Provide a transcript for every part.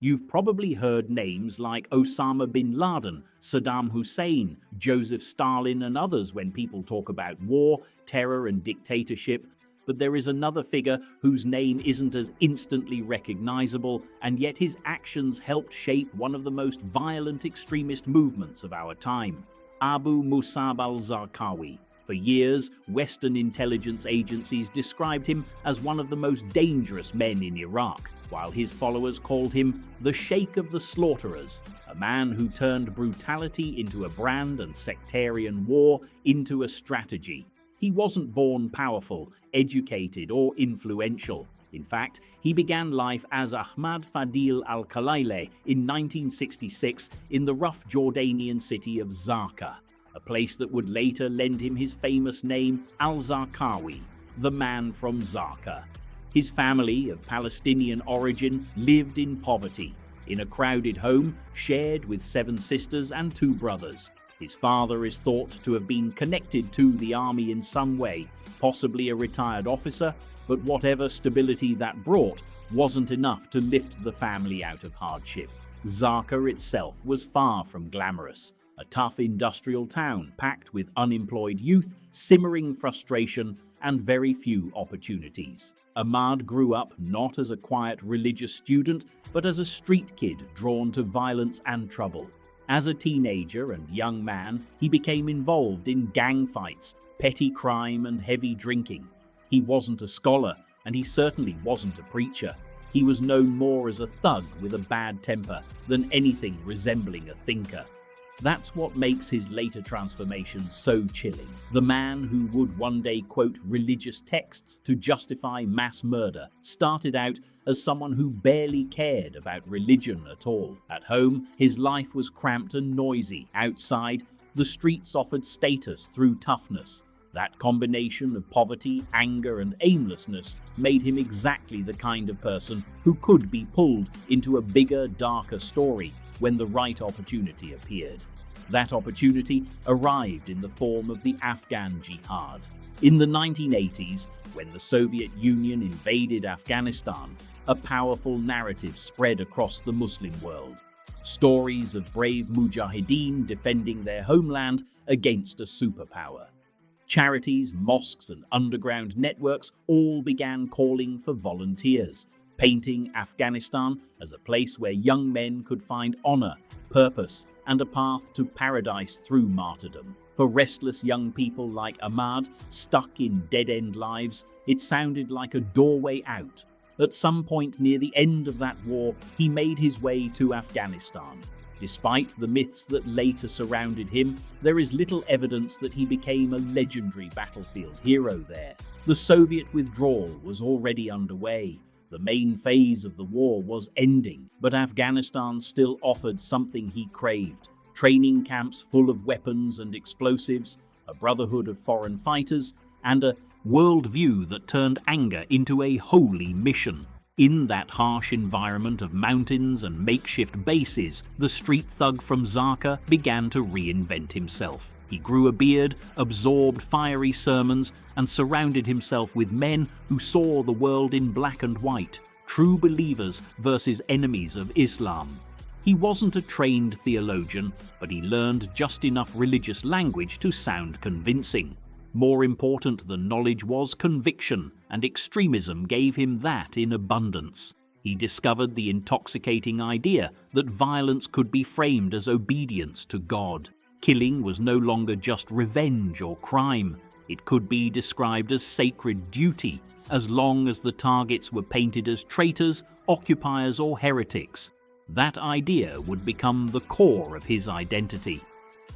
You've probably heard names like Osama bin Laden, Saddam Hussein, Joseph Stalin, and others when people talk about war, terror, and dictatorship. But there is another figure whose name isn't as instantly recognizable, and yet his actions helped shape one of the most violent extremist movements of our time: Abu Musab al-Zarqawi. For years, Western intelligence agencies described him as one of the most dangerous men in Iraq, while his followers called him the Sheikh of the Slaughterers, a man who turned brutality into a brand and sectarian war into a strategy. He wasn't born powerful, educated, or influential. In fact, he began life as Ahmad Fadil al-Kalaile in 1966 in the rough Jordanian city of Zarqa, a place that would later lend him his famous name al-Zarqawi, the man from Zarqa. His family, of Palestinian origin, lived in poverty, in a crowded home shared with 7 sisters and 2 brothers. His father is thought to have been connected to the army in some way, possibly a retired officer, but whatever stability that brought wasn't enough to lift the family out of hardship. Zarqa itself was far from glamorous, a tough industrial town packed with unemployed youth, simmering frustration, and very few opportunities. Ahmad grew up not as a quiet religious student, but as a street kid drawn to violence and trouble. As a teenager and young man, he became involved in gang fights, petty crime, and heavy drinking. He wasn't a scholar, and he certainly wasn't a preacher. He was known more as a thug with a bad temper than anything resembling a thinker. That's what makes his later transformation so chilling. The man who would one day quote religious texts to justify mass murder started out as someone who barely cared about religion at all. At home, his life was cramped and noisy. Outside, the streets offered status through toughness. That combination of poverty, anger, and aimlessness made him exactly the kind of person who could be pulled into a bigger, darker story when the right opportunity appeared. That opportunity arrived in the form of the Afghan Jihad. In the 1980s, when the Soviet Union invaded Afghanistan, a powerful narrative spread across the Muslim world. Stories of brave mujahideen defending their homeland against a superpower. Charities, mosques, and underground networks all began calling for volunteers, painting Afghanistan as a place where young men could find honor, purpose, and a path to paradise through martyrdom. For restless young people like Ahmad, stuck in dead-end lives, it sounded like a doorway out. At some point near the end of that war, he made his way to Afghanistan. Despite the myths that later surrounded him, there is little evidence that he became a legendary battlefield hero there. The Soviet withdrawal was already underway. The main phase of the war was ending, but Afghanistan still offered something he craved: training camps full of weapons and explosives, a brotherhood of foreign fighters, and a worldview that turned anger into a holy mission. In that harsh environment of mountains and makeshift bases, the street thug from Zarqa began to reinvent himself. He grew a beard, absorbed fiery sermons, and surrounded himself with men who saw the world in black and white, true believers versus enemies of Islam. He wasn't a trained theologian, but he learned just enough religious language to sound convincing. More important than knowledge was conviction, and extremism gave him that in abundance. He discovered the intoxicating idea that violence could be framed as obedience to God. Killing was no longer just revenge or crime. It could be described as sacred duty, as long as the targets were painted as traitors, occupiers, or heretics. That idea would become the core of his identity.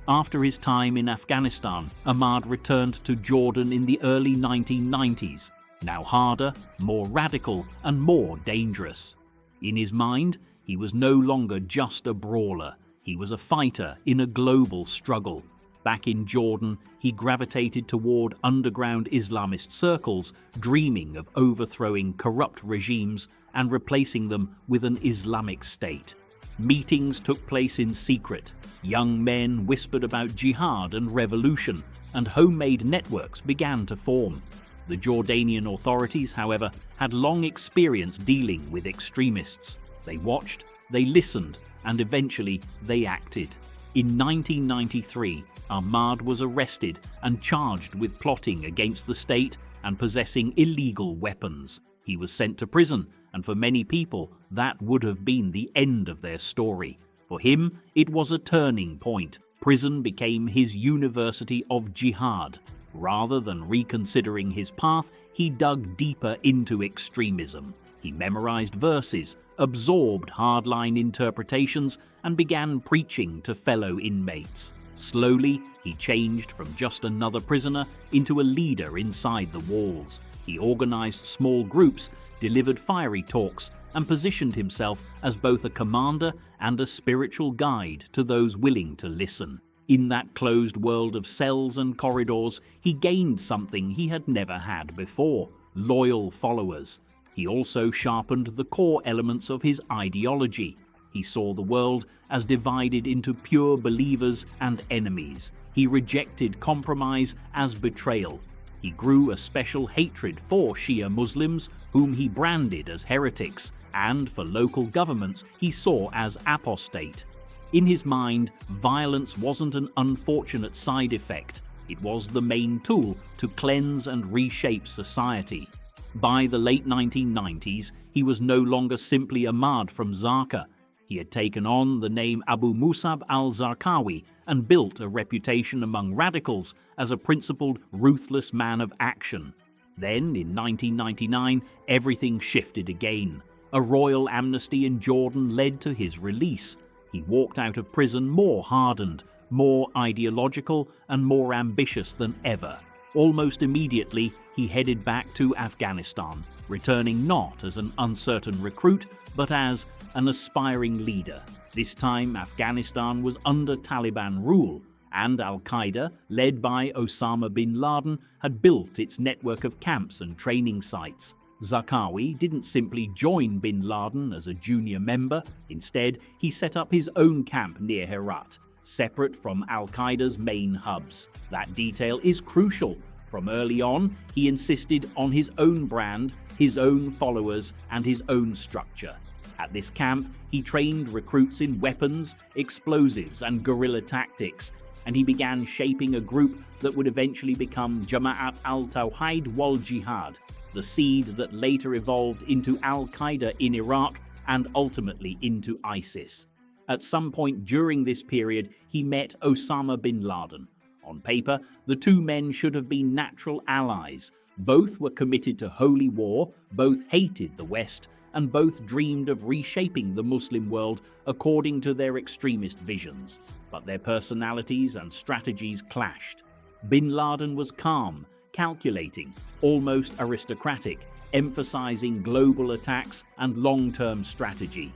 After his time in Afghanistan, Ahmad returned to Jordan in the early 1990s, now harder, more radical, and more dangerous. In his mind, he was no longer just a brawler. He was a fighter in a global struggle. Back in Jordan, he gravitated toward underground Islamist circles, dreaming of overthrowing corrupt regimes and replacing them with an Islamic state. Meetings took place in secret. Young men whispered about jihad and revolution, and homemade networks began to form. The Jordanian authorities, however, had long experience dealing with extremists. They watched, they listened, and eventually they acted. In 1993, Ahmad was arrested and charged with plotting against the state and possessing illegal weapons. He was sent to prison, and for many people, that would have been the end of their story. For him, it was a turning point. Prison became his university of jihad. Rather than reconsidering his path, he dug deeper into extremism. He memorized verses, absorbed hardline interpretations, and began preaching to fellow inmates. Slowly, he changed from just another prisoner into a leader inside the walls. He organized small groups, delivered fiery talks, and positioned himself as both a commander and a spiritual guide to those willing to listen. In that closed world of cells and corridors, he gained something he had never had before: loyal followers. He also sharpened the core elements of his ideology. He saw the world as divided into pure believers and enemies. He rejected compromise as betrayal. He grew a special hatred for Shia Muslims, whom he branded as heretics, and for local governments he saw as apostate. In his mind, violence wasn't an unfortunate side effect. It was the main tool to cleanse and reshape society. By the late 1990s, he was no longer simply Ahmad from Zarqa. He had taken on the name Abu Musab al-Zarqawi and built a reputation among radicals as a principled, ruthless man of action. Then, in 1999, everything shifted again. A royal amnesty in Jordan led to his release. He walked out of prison more hardened, more ideological, and more ambitious than ever. Almost immediately, he headed back to Afghanistan, returning not as an uncertain recruit, but as an aspiring leader. This time, Afghanistan was under Taliban rule, and al-Qaeda, led by Osama bin Laden, had built its network of camps and training sites. Zarqawi didn't simply join bin Laden as a junior member. Instead, he set up his own camp near Herat, separate from al-Qaeda's main hubs. That detail is crucial. From early on, he insisted on his own brand, his own followers, and his own structure. At this camp, he trained recruits in weapons, explosives, and guerrilla tactics, and he began shaping a group that would eventually become Jama'at al-Tawhid wal-Jihad, the seed that later evolved into al-Qaeda in Iraq and ultimately into ISIS. At some point during this period, he met Osama bin Laden. On paper, the two men should have been natural allies. Both were committed to holy war, both hated the West, and both dreamed of reshaping the Muslim world according to their extremist visions. But their personalities and strategies clashed. Bin Laden was calm, calculating, almost aristocratic, emphasizing global attacks and long-term strategy.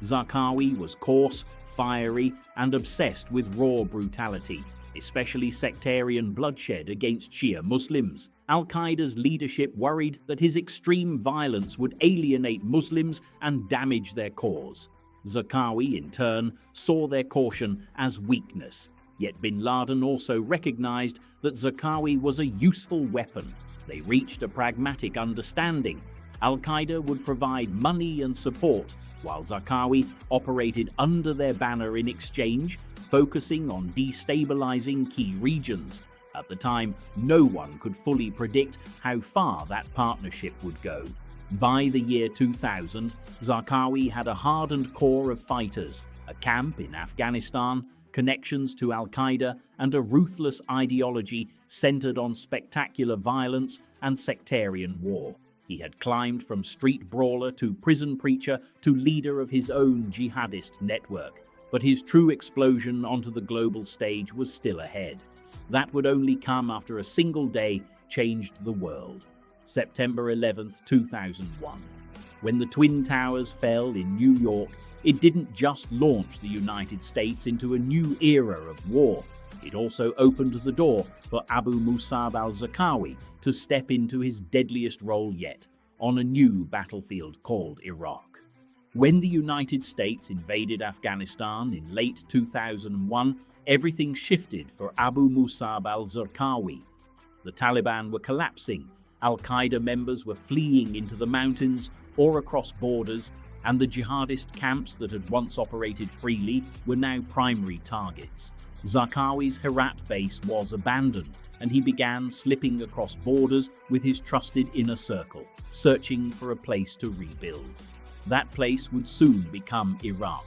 Zarqawi was coarse, fiery, and obsessed with raw brutality, especially sectarian bloodshed against Shia Muslims. Al-Qaeda's leadership worried that his extreme violence would alienate Muslims and damage their cause. Zarqawi, in turn, saw their caution as weakness. Yet bin Laden also recognized that Zarqawi was a useful weapon. They reached a pragmatic understanding. Al-Qaeda would provide money and support, while Zarqawi operated under their banner in exchange, focusing on destabilizing key regions. At the time, no one could fully predict how far that partnership would go. By the year 2000, Zarqawi had a hardened core of fighters, a camp in Afghanistan, connections to al-Qaeda, and a ruthless ideology centered on spectacular violence and sectarian war. He had climbed from street brawler to prison preacher to leader of his own jihadist network. But his true explosion onto the global stage was still ahead. That would only come after a single day changed the world. September 11th, 2001. When the Twin Towers fell in New York, it didn't just launch the United States into a new era of war. It also opened the door for Abu Musab al-Zarqawi to step into his deadliest role yet, on a new battlefield called Iraq. When the United States invaded Afghanistan in late 2001, everything shifted for Abu Musab al-Zarqawi. The Taliban were collapsing, Al-Qaeda members were fleeing into the mountains or across borders, and the jihadist camps that had once operated freely were now primary targets. Zarqawi's Herat base was abandoned, and he began slipping across borders with his trusted inner circle, searching for a place to rebuild. That place would soon become Iraq.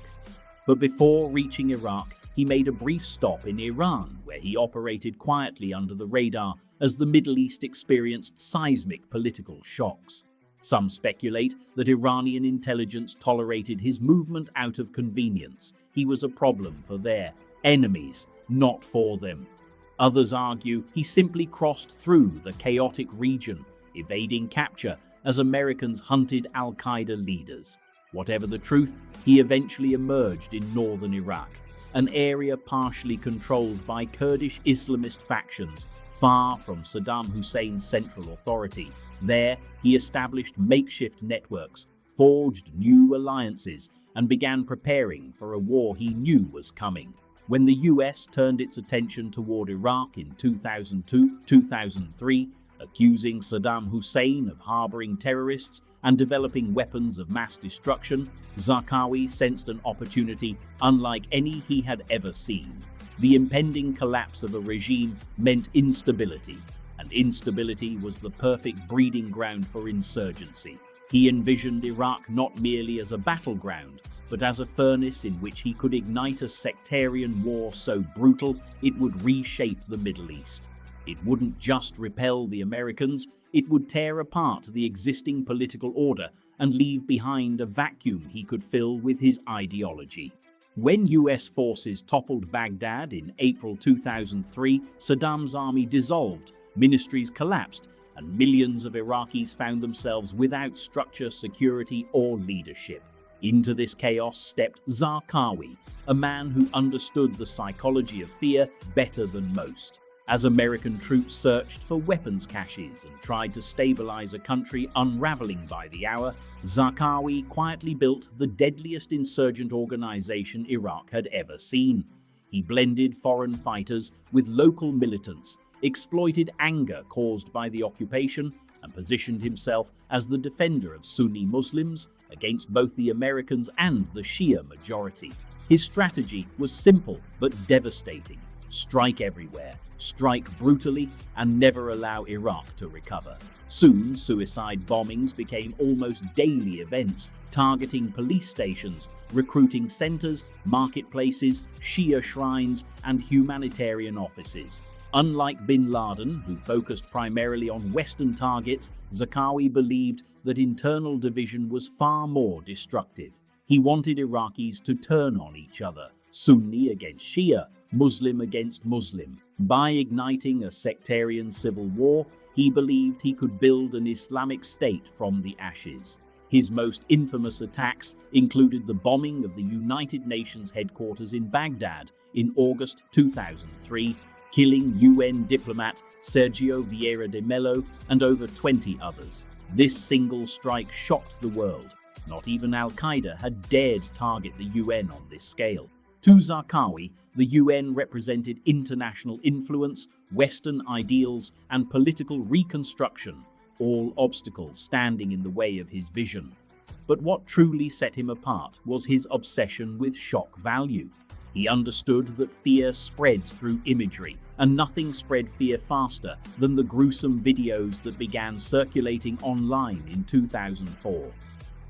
But before reaching Iraq, he made a brief stop in Iran, where he operated quietly under the radar as the Middle East experienced seismic political shocks. Some speculate that Iranian intelligence tolerated his movement out of convenience. He was a problem for their enemies, not for them. Others argue he simply crossed through the chaotic region, evading capture as Americans hunted al-Qaeda leaders. Whatever the truth, he eventually emerged in northern Iraq, an area partially controlled by Kurdish Islamist factions, far from Saddam Hussein's central authority. There, he established makeshift networks, forged new alliances, and began preparing for a war he knew was coming. When the US turned its attention toward Iraq in 2002-2003, accusing Saddam Hussein of harboring terrorists and developing weapons of mass destruction, Zarqawi sensed an opportunity unlike any he had ever seen. The impending collapse of a regime meant instability, and instability was the perfect breeding ground for insurgency. He envisioned Iraq not merely as a battleground, but as a furnace in which he could ignite a sectarian war so brutal it would reshape the Middle East. It wouldn't just repel the Americans, it would tear apart the existing political order and leave behind a vacuum he could fill with his ideology. When US forces toppled Baghdad in April 2003, Saddam's army dissolved, ministries collapsed, and millions of Iraqis found themselves without structure, security, or leadership. Into this chaos stepped Zarqawi, a man who understood the psychology of fear better than most. As American troops searched for weapons caches and tried to stabilize a country unraveling by the hour, Zarqawi quietly built the deadliest insurgent organization Iraq had ever seen. He blended foreign fighters with local militants, exploited anger caused by the occupation, and positioned himself as the defender of Sunni Muslims against both the Americans and the Shia majority. His strategy was simple but devastating: strike everywhere, strike brutally, and never allow Iraq to recover. Soon, suicide bombings became almost daily events, targeting police stations, recruiting centers, marketplaces, Shia shrines, and humanitarian offices. Unlike bin Laden, who focused primarily on Western targets, Zarqawi believed that internal division was far more destructive. He wanted Iraqis to turn on each other, Sunni against Shia, Muslim against Muslim. By igniting a sectarian civil war, he believed he could build an Islamic state from the ashes. His most infamous attacks included the bombing of the United Nations headquarters in Baghdad in August 2003, killing UN diplomat Sergio Vieira de Mello and over 20 others. This single strike shocked the world. Not even al-Qaeda had dared target the UN on this scale. To Zarqawi, the UN represented international influence, Western ideals, and political reconstruction, all obstacles standing in the way of his vision. But what truly set him apart was his obsession with shock value. He understood that fear spreads through imagery, and nothing spread fear faster than the gruesome videos that began circulating online in 2004.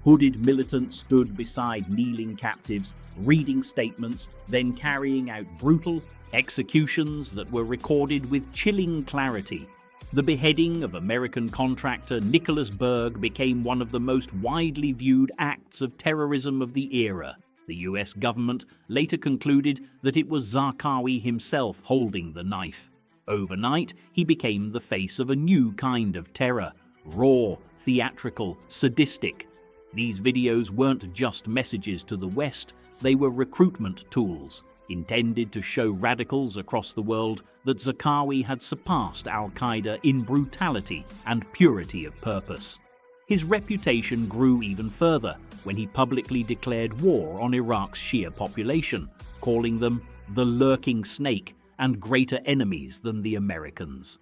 Hooded militants stood beside kneeling captives, reading statements, then carrying out brutal executions that were recorded with chilling clarity. The beheading of American contractor Nicholas Berg became one of the most widely viewed acts of terrorism of the era. The US government later concluded that it was Zarqawi himself holding the knife. Overnight, he became the face of a new kind of terror: raw, theatrical, sadistic. These videos weren't just messages to the West, they were recruitment tools, intended to show radicals across the world that Zarqawi had surpassed al-Qaeda in brutality and purity of purpose. His reputation grew even further when he publicly declared war on Iraq's Shia population, calling them the lurking snake and greater enemies than the Americans.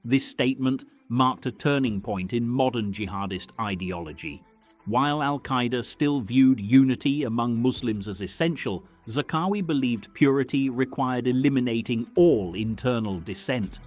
This statement marked a turning point in modern jihadist ideology. While al-Qaeda still viewed unity among Muslims as essential, Zarqawi believed purity required eliminating all internal dissent.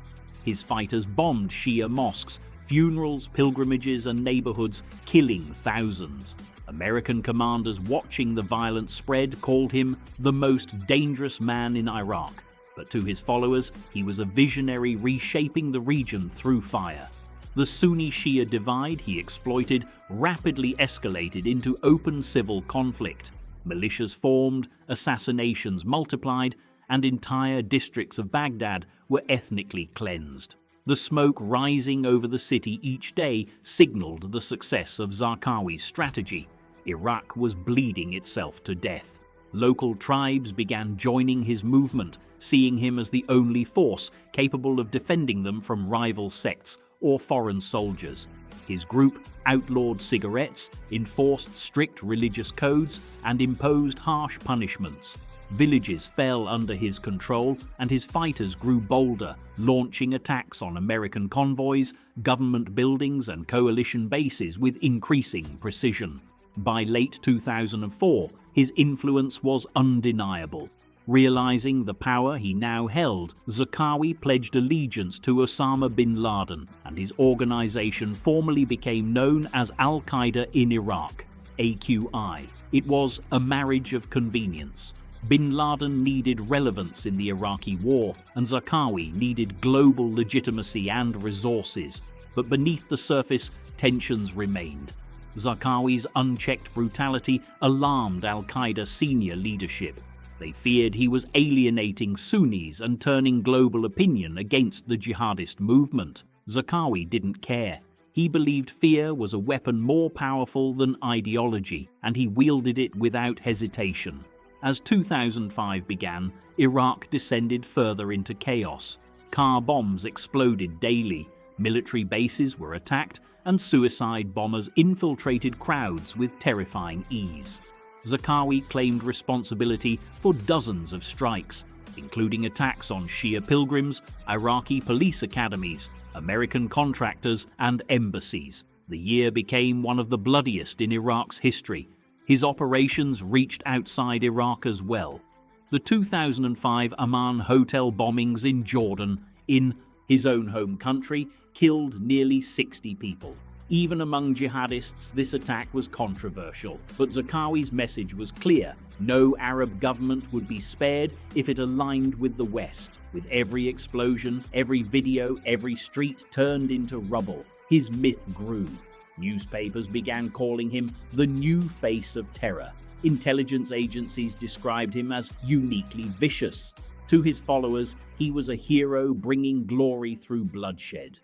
His fighters bombed Shia mosques, funerals, pilgrimages, and neighborhoods, killing thousands. American commanders watching the violence spread called him the most dangerous man in Iraq, but to his followers, he was a visionary reshaping the region through fire. The Sunni-Shia divide he exploited rapidly escalated into open civil conflict. Militias formed, assassinations multiplied, and entire districts of Baghdad were ethnically cleansed. The smoke rising over the city each day signaled the success of Zarqawi's strategy. Iraq was bleeding itself to death. Local tribes began joining his movement, seeing him as the only force capable of defending them from rival sects or foreign soldiers. His group outlawed cigarettes, enforced strict religious codes, and imposed harsh punishments. Villages fell under his control, and his fighters grew bolder, launching attacks on American convoys, government buildings, and coalition bases with increasing precision. By late 2004, his influence was undeniable. Realizing the power he now held, Zarqawi pledged allegiance to Osama bin Laden, and his organization formally became known as Al-Qaeda in Iraq, AQI. It was a marriage of convenience. Bin Laden needed relevance in the Iraqi war, and Zarqawi needed global legitimacy and resources. But beneath the surface, tensions remained. Zarqawi's unchecked brutality alarmed al-Qaeda senior leadership. They feared he was alienating Sunnis and turning global opinion against the jihadist movement. Zarqawi didn't care. He believed fear was a weapon more powerful than ideology, and he wielded it without hesitation. As 2005 began, Iraq descended further into chaos. Car bombs exploded daily, military bases were attacked, and suicide bombers infiltrated crowds with terrifying ease. Zarqawi claimed responsibility for dozens of strikes, including attacks on Shia pilgrims, Iraqi police academies, American contractors, and embassies. The year became one of the bloodiest in Iraq's history. His operations reached outside Iraq as well. The 2005 Amman hotel bombings in Jordan, in his own home country, killed nearly 60 people. Even among jihadists, this attack was controversial, but Zarqawi's message was clear. No Arab government would be spared if it aligned with the West. With every explosion, every video, every street turned into rubble, his myth grew. Newspapers began calling him the new face of terror. Intelligence agencies described him as uniquely vicious. To his followers, he was a hero bringing glory through bloodshed.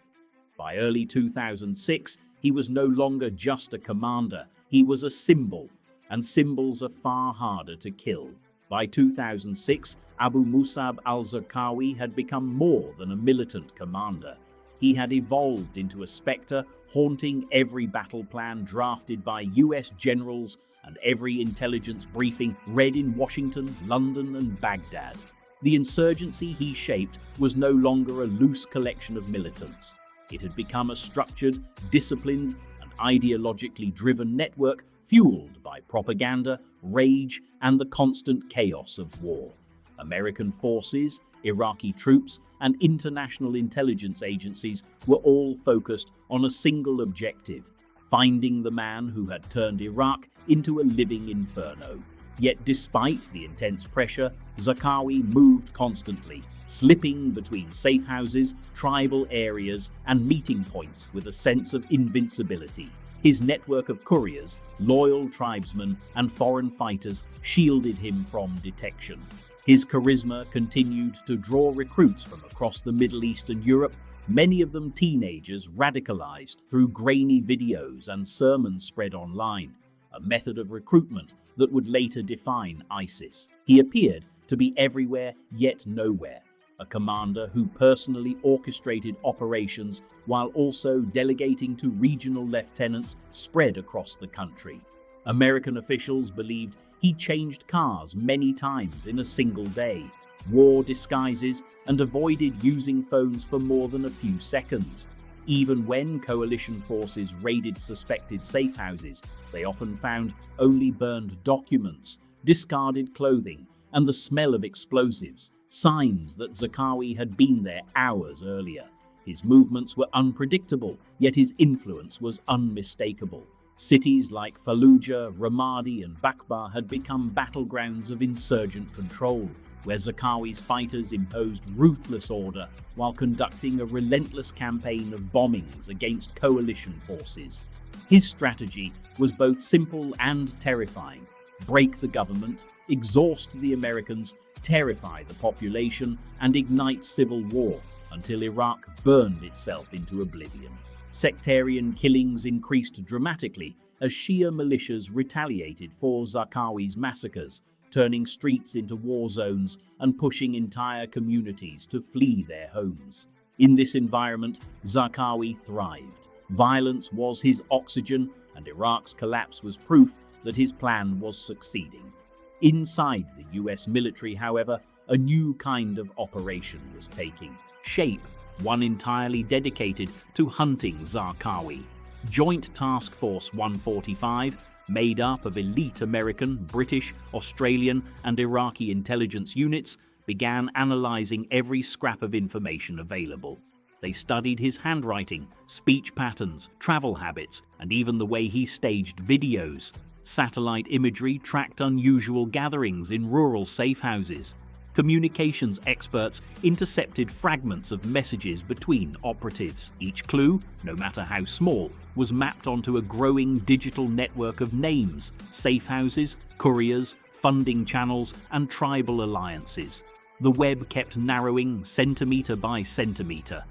By early 2006, he was no longer just a commander, he was a symbol, and symbols are far harder to kill. By 2006, Abu Musab al-Zarqawi had become more than a militant commander. He had evolved into a spectre haunting every battle plan drafted by US generals and every intelligence briefing read in Washington, London, and Baghdad. The insurgency he shaped was no longer a loose collection of militants. It had become a structured, disciplined, and ideologically driven network fueled by propaganda, rage, and the constant chaos of war. American forces, Iraqi troops, and international intelligence agencies were all focused on a single objective: finding the man who had turned Iraq into a living inferno. Yet despite the intense pressure, Zarqawi moved constantly, slipping between safe houses, tribal areas, and meeting points with a sense of invincibility. His network of couriers, loyal tribesmen, and foreign fighters shielded him from detection. His charisma continued to draw recruits from across the Middle East and Europe, many of them teenagers radicalized through grainy videos and sermons spread online, a method of recruitment that would later define ISIS. He appeared to be everywhere yet nowhere, a commander who personally orchestrated operations while also delegating to regional lieutenants spread across the country. American officials believed he changed cars many times in a single day, wore disguises, and avoided using phones for more than a few seconds. Even when coalition forces raided suspected safe houses, they often found only burned documents, discarded clothing, and the smell of explosives, signs that Zarqawi had been there hours earlier. His movements were unpredictable, yet his influence was unmistakable. Cities like Fallujah, Ramadi, and Bakba had become battlegrounds of insurgent control, where Zarqawi's fighters imposed ruthless order while conducting a relentless campaign of bombings against coalition forces. His strategy was both simple and terrifying: break the government, exhaust the Americans, terrify the population, and ignite civil war until Iraq burned itself into oblivion. Sectarian killings increased dramatically as Shia militias retaliated for Zarqawi's massacres, turning streets into war zones and pushing entire communities to flee their homes. In this environment, Zarqawi thrived. Violence was his oxygen, and Iraq's collapse was proof that his plan was succeeding. Inside the US military, however, a new kind of operation was taking shape, one entirely dedicated to hunting Zarqawi. Joint Task Force 145, made up of elite American, British, Australian, and Iraqi intelligence units, began analyzing every scrap of information available. They studied his handwriting, speech patterns, travel habits, and even the way he staged videos. Satellite imagery tracked unusual gatherings in rural safe houses. Communications experts intercepted fragments of messages between operatives. Each clue, no matter how small, was mapped onto a growing digital network of names, safe houses, couriers, funding channels, and tribal alliances. The web kept narrowing centimeter by centimeter.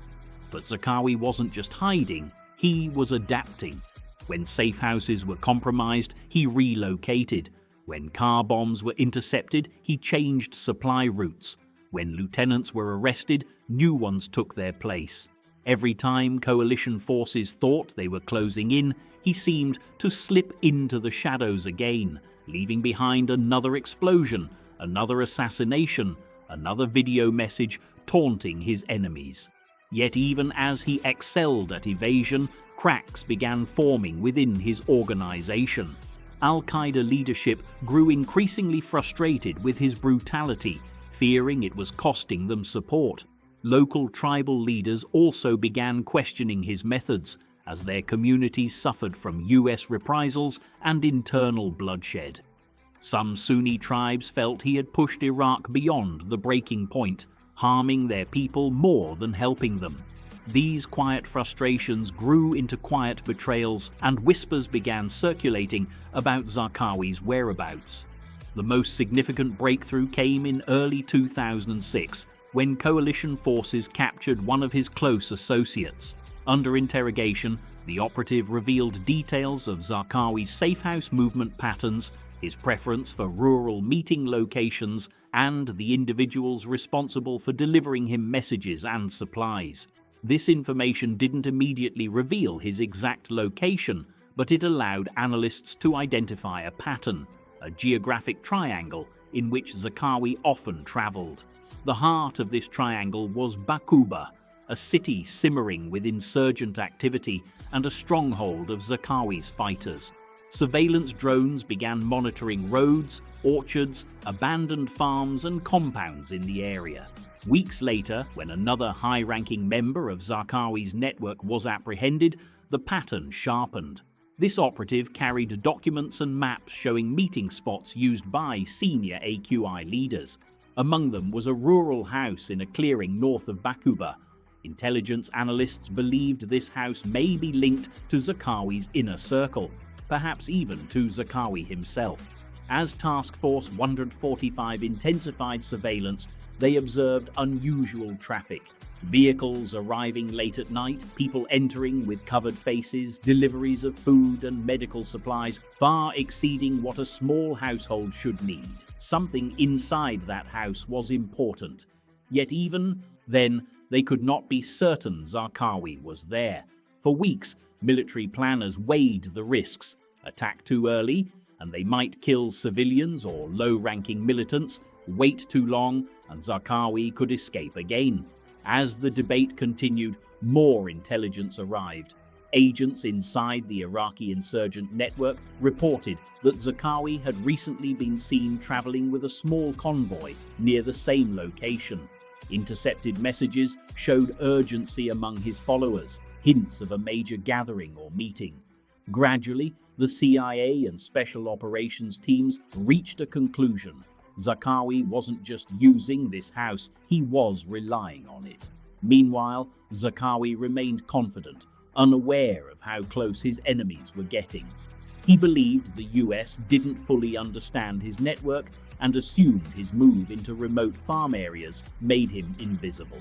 But Zarqawi wasn't just hiding, he was adapting. When safe houses were compromised, he relocated. When car bombs were intercepted, he changed supply routes. When lieutenants were arrested, new ones took their place. Every time coalition forces thought they were closing in, he seemed to slip into the shadows again, leaving behind another explosion, another assassination, another video message taunting his enemies. Yet even as he excelled at evasion, cracks began forming within his organization. Al-Qaeda leadership grew increasingly frustrated with his brutality, fearing it was costing them support. Local tribal leaders also began questioning his methods, as their communities suffered from US reprisals and internal bloodshed. Some Sunni tribes felt he had pushed Iraq beyond the breaking point, harming their people more than helping them. These quiet frustrations grew into quiet betrayals, and whispers began circulating about Zarqawi's whereabouts. The most significant breakthrough came in early 2006, when coalition forces captured one of his close associates. Under interrogation, the operative revealed details of Zarqawi's safe house movement patterns, his preference for rural meeting locations, and the individuals responsible for delivering him messages and supplies. This information didn't immediately reveal his exact location, but it allowed analysts to identify a pattern, a geographic triangle in which Zarqawi often traveled. The heart of this triangle was Bakuba, a city simmering with insurgent activity and a stronghold of Zarqawi's fighters. Surveillance drones began monitoring roads, orchards, abandoned farms, and compounds in the area. Weeks later, when another high-ranking member of Zarqawi's network was apprehended, the pattern sharpened. This operative carried documents and maps showing meeting spots used by senior AQI leaders. Among them was a rural house in a clearing north of Bakuba. Intelligence analysts believed this house may be linked to Zarqawi's inner circle, perhaps even to Zarqawi himself. As Task Force 145 intensified surveillance, they observed unusual traffic. Vehicles arriving late at night, people entering with covered faces, deliveries of food and medical supplies far exceeding what a small household should need. Something inside that house was important. Yet even then, they could not be certain Zarqawi was there. For weeks, military planners weighed the risks. Attack too early, and they might kill civilians or low-ranking militants. Wait too long, and Zarqawi could escape again. As the debate continued, more intelligence arrived. Agents inside the Iraqi insurgent network reported that Zarqawi had recently been seen traveling with a small convoy near the same location. Intercepted messages showed urgency among his followers, hints of a major gathering or meeting. Gradually, the CIA and special operations teams reached a conclusion. Zarqawi wasn't just using this house, he was relying on it. Meanwhile, Zarqawi remained confident, unaware of how close his enemies were getting. He believed the US didn't fully understand his network and assumed his move into remote farm areas made him invisible.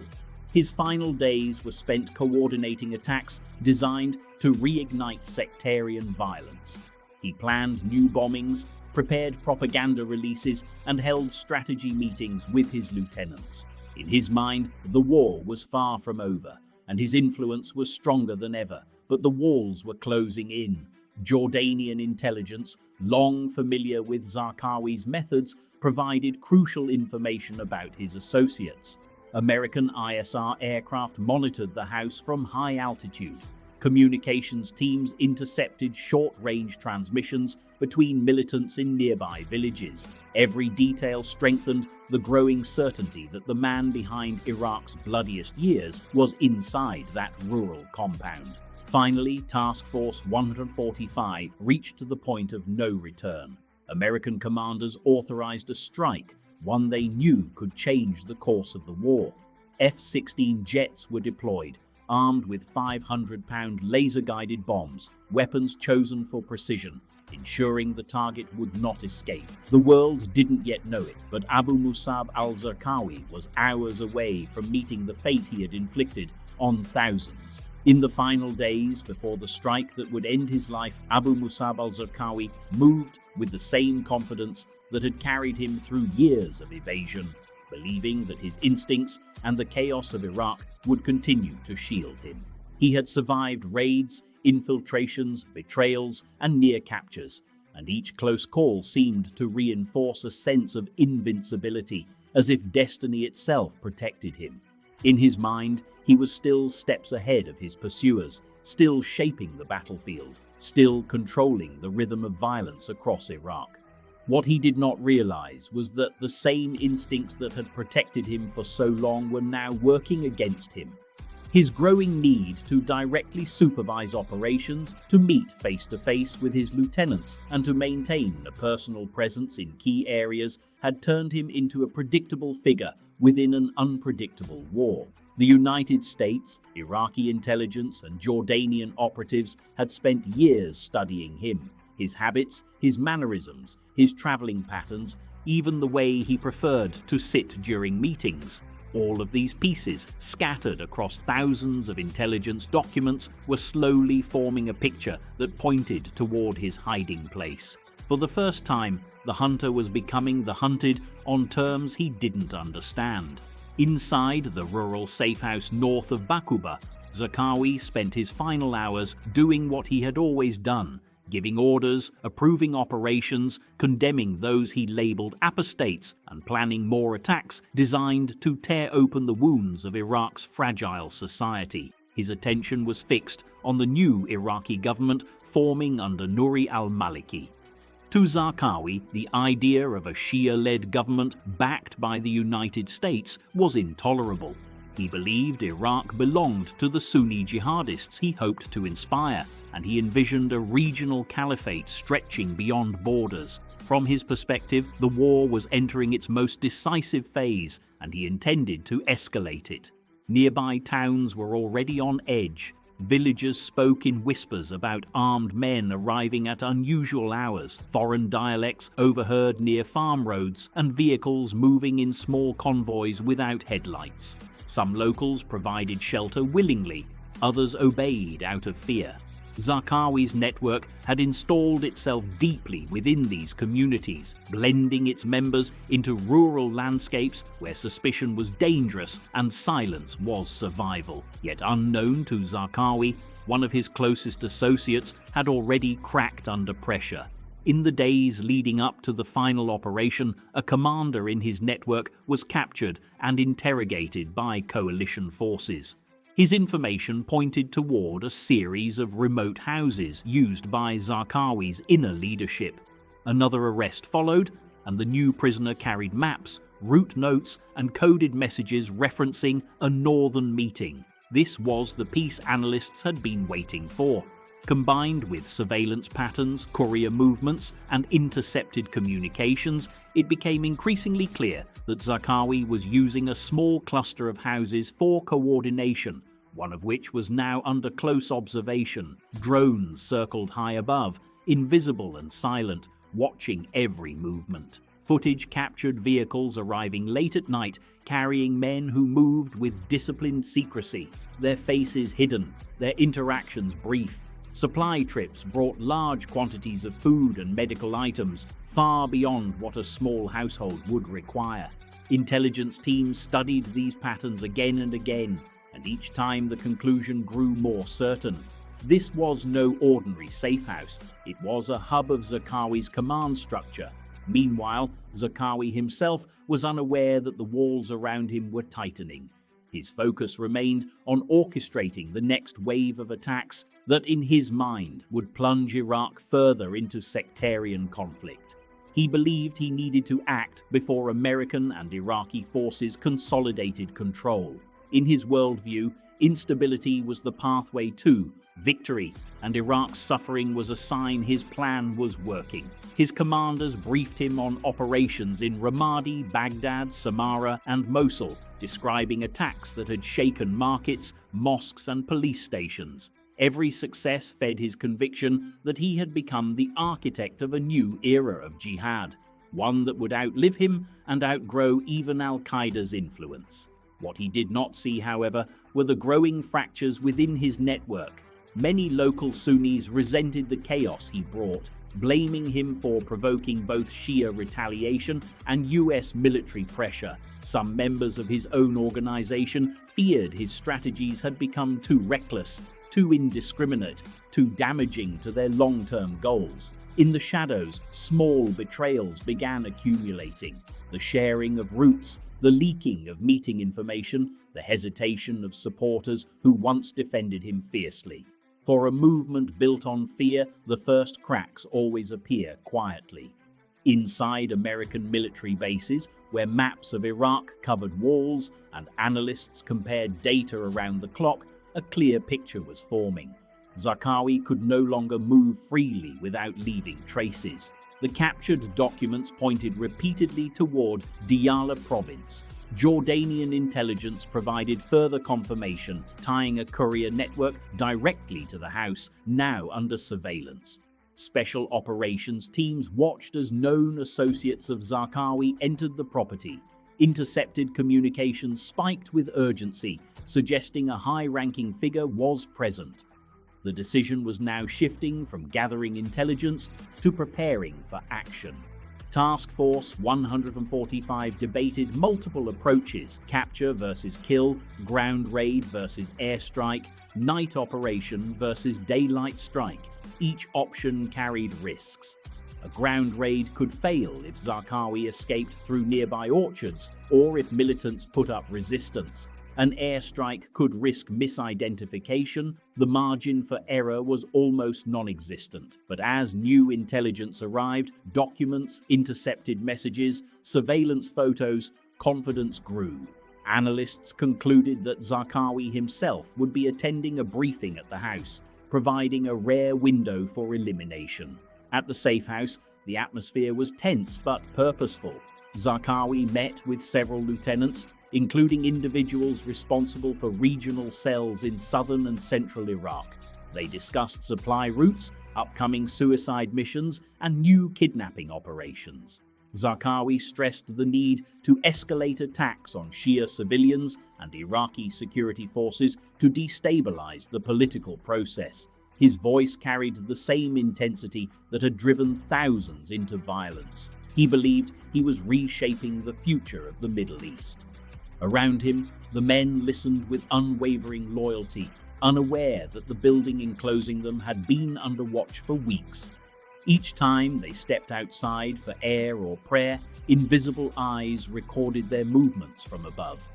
His final days were spent coordinating attacks designed to reignite sectarian violence. He planned new bombings, prepared propaganda releases, and held strategy meetings with his lieutenants. In his mind, the war was far from over, and his influence was stronger than ever, but the walls were closing in. Jordanian intelligence, long familiar with Zarqawi's methods, provided crucial information about his associates. American ISR aircraft monitored the house from high altitude. Communications teams intercepted short-range transmissions between militants in nearby villages. Every detail strengthened the growing certainty that the man behind Iraq's bloodiest years was inside that rural compound. Finally, Task Force 145 reached the point of no return. American commanders authorized a strike, one they knew could change the course of the war. F-16 jets were deployed, armed with 500-pound laser-guided bombs, weapons chosen for precision, ensuring the target would not escape. The world didn't yet know it, but Abu Musab al-Zarqawi was hours away from meeting the fate he had inflicted on thousands. In the final days before the strike that would end his life, Abu Musab al-Zarqawi moved with the same confidence that had carried him through years of evasion, believing that his instincts and the chaos of Iraq would continue to shield him. He had survived raids, infiltrations, betrayals, and near captures, and each close call seemed to reinforce a sense of invincibility, as if destiny itself protected him. In his mind, he was still steps ahead of his pursuers, still shaping the battlefield, still controlling the rhythm of violence across Iraq. What he did not realize was that the same instincts that had protected him for so long were now working against him. His growing need to directly supervise operations, to meet face-to-face with his lieutenants, and to maintain a personal presence in key areas had turned him into a predictable figure within an unpredictable war. The United States, Iraqi intelligence, and Jordanian operatives had spent years studying him, his habits, his mannerisms, his traveling patterns, even the way he preferred to sit during meetings. All of these pieces, scattered across thousands of intelligence documents, were slowly forming a picture that pointed toward his hiding place. For the first time, the hunter was becoming the hunted on terms he didn't understand. Inside the rural safe house north of Bakuba, Zarqawi spent his final hours doing what he had always done, giving orders, approving operations, condemning those he labeled apostates, and planning more attacks designed to tear open the wounds of Iraq's fragile society. His attention was fixed on the new Iraqi government forming under Nouri al-Maliki. To Zarqawi, the idea of a Shia-led government backed by the United States was intolerable. He believed Iraq belonged to the Sunni jihadists he hoped to inspire, and he envisioned a regional caliphate stretching beyond borders. From his perspective, the war was entering its most decisive phase, and he intended to escalate it. Nearby towns were already on edge. Villagers spoke in whispers about armed men arriving at unusual hours, foreign dialects overheard near farm roads, and vehicles moving in small convoys without headlights. Some locals provided shelter willingly, others obeyed out of fear. Zarqawi's network had installed itself deeply within these communities, blending its members into rural landscapes where suspicion was dangerous and silence was survival. Yet unknown to Zarqawi, one of his closest associates had already cracked under pressure. In the days leading up to the final operation, a commander in his network was captured and interrogated by coalition forces. His information pointed toward a series of remote houses used by Zarqawi's inner leadership. Another arrest followed, and the new prisoner carried maps, route notes, and coded messages referencing a northern meeting. This was the peace analysts had been waiting for. Combined with surveillance patterns, courier movements, and intercepted communications, it became increasingly clear that Zarqawi was using a small cluster of houses for coordination, one of which was now under close observation. Drones circled high above, invisible and silent, watching every movement. Footage captured vehicles arriving late at night, carrying men who moved with disciplined secrecy, their faces hidden, their interactions brief. Supply trips brought large quantities of food and medical items, far beyond what a small household would require. Intelligence teams studied these patterns again and again, and each time the conclusion grew more certain. This was no ordinary safe house. It was a hub of Zarqawi's command structure. Meanwhile, Zarqawi himself was unaware that the walls around him were tightening. His focus remained on orchestrating the next wave of attacks that, in his mind, would plunge Iraq further into sectarian conflict. He believed he needed to act before American and Iraqi forces consolidated control. In his worldview, instability was the pathway to victory, and Iraq's suffering was a sign his plan was working. His commanders briefed him on operations in Ramadi, Baghdad, Samarra, and Mosul, describing attacks that had shaken markets, mosques, and police stations. Every success fed his conviction that he had become the architect of a new era of jihad, one that would outlive him and outgrow even al-Qaeda's influence. What he did not see, however, were the growing fractures within his network. Many local Sunnis resented the chaos he brought, blaming him for provoking both Shia retaliation and US military pressure. Some members of his own organization feared his strategies had become too reckless, too indiscriminate, too damaging to their long-term goals. In the shadows, small betrayals began accumulating. The sharing of routes, the leaking of meeting information, the hesitation of supporters who once defended him fiercely. For a movement built on fear, the first cracks always appear quietly. Inside American military bases, where maps of Iraq covered walls and analysts compared data around the clock, a clear picture was forming. Zarqawi could no longer move freely without leaving traces. The captured documents pointed repeatedly toward Diyala province. Jordanian intelligence provided further confirmation, tying a courier network directly to the house, now under surveillance. Special operations teams watched as known associates of Zarqawi entered the property. Intercepted communications spiked with urgency, suggesting a high-ranking figure was present. The decision was now shifting from gathering intelligence to preparing for action. Task Force 145 debated multiple approaches: capture versus kill, ground raid versus airstrike, night operation versus daylight strike. Each option carried risks. A ground raid could fail if Zarqawi escaped through nearby orchards or if militants put up resistance. An airstrike could risk misidentification. The margin for error was almost non-existent. But as new intelligence arrived, documents, intercepted messages, surveillance photos, confidence grew. Analysts concluded that Zarqawi himself would be attending a briefing at the house, providing a rare window for elimination. At the safe house, the atmosphere was tense but purposeful. Zarqawi met with several lieutenants, including individuals responsible for regional cells in southern and central Iraq. They discussed supply routes, upcoming suicide missions, and new kidnapping operations. Zarqawi stressed the need to escalate attacks on Shia civilians and Iraqi security forces to destabilize the political process. His voice carried the same intensity that had driven thousands into violence. He believed he was reshaping the future of the Middle East. Around him, the men listened with unwavering loyalty, unaware that the building enclosing them had been under watch for weeks. Each time they stepped outside for air or prayer, invisible eyes recorded their movements from above.